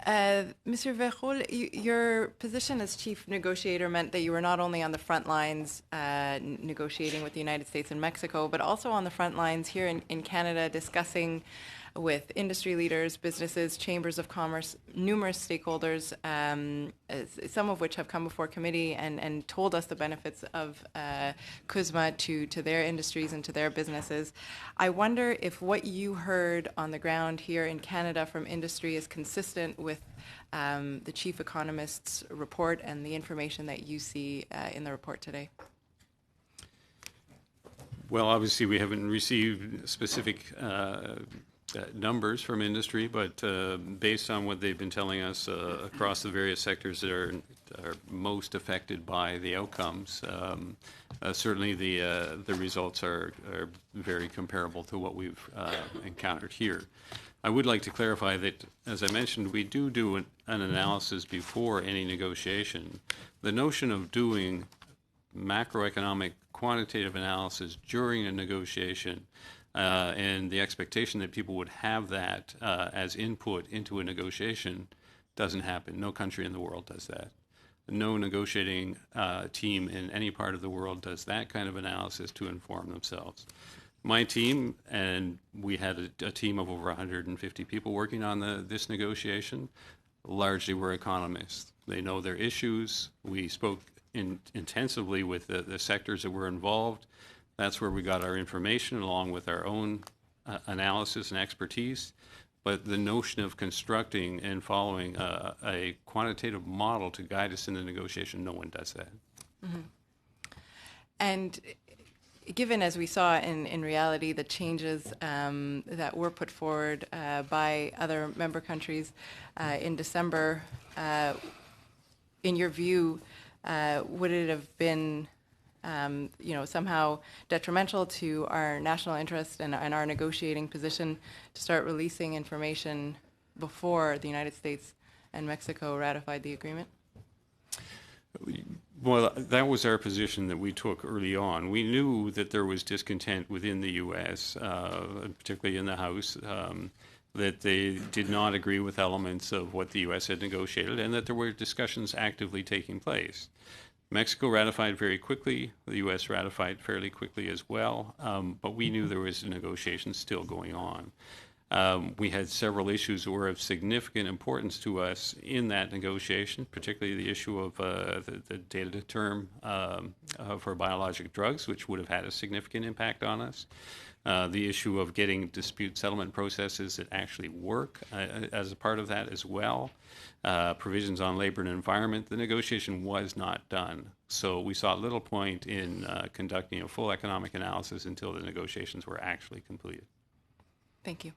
Mr. Verhol, your position as chief negotiator meant that you were not only on the front lines negotiating with the United States and Mexico, but also on the front lines here in Canada discussing with industry leaders, businesses, chambers of commerce, numerous stakeholders, some of which have come before committee and told us the benefits of CUSMA to their industries and to their businesses. I wonder if what you heard on the ground here in Canada from industry is consistent with the chief economist's report and the information that you see in the report today. Well, obviously we haven't received specific numbers from industry, but based on what they've been telling us across the various sectors that are most affected by the outcomes, certainly the results are very comparable to what we've encountered here. I would like to clarify that, as I mentioned, we do an analysis before any negotiation. The notion of doing macroeconomic quantitative analysis during a negotiation and the expectation that people would have that as input into a negotiation doesn't happen. No country in the world does that. No negotiating team in any part of the world does that kind of analysis to inform themselves. My team, and we had a team of over 150 people working on this negotiation, largely were economists. They know their issues. We spoke intensively with the sectors that were involved. That's where we got our information along with our own analysis and expertise. But the notion of constructing and following a quantitative model to guide us in the negotiation, no one does that. Mm-hmm. And given, as we saw in reality, the changes that were put forward by other member countries in December, in your view, would it have been somehow detrimental to our national interest and our negotiating position to start releasing information before the United States and Mexico ratified the agreement? Well, that was our position that we took early on. We knew that there was discontent within the U.S., particularly in the House, that they did not agree with elements of what the U.S. had negotiated, and that there were discussions actively taking place. Mexico ratified very quickly. The U.S. ratified fairly quickly as well, but we knew there was a negotiation still going on. We had several issues that were of significant importance to us in that negotiation, particularly the issue of the data term for biologic drugs, which would have had a significant impact on us. The issue of getting dispute settlement processes that actually work as a part of that as well. Provisions on labor and environment. The negotiation was not done. So we saw little point in conducting a full economic analysis until the negotiations were actually completed. Thank you.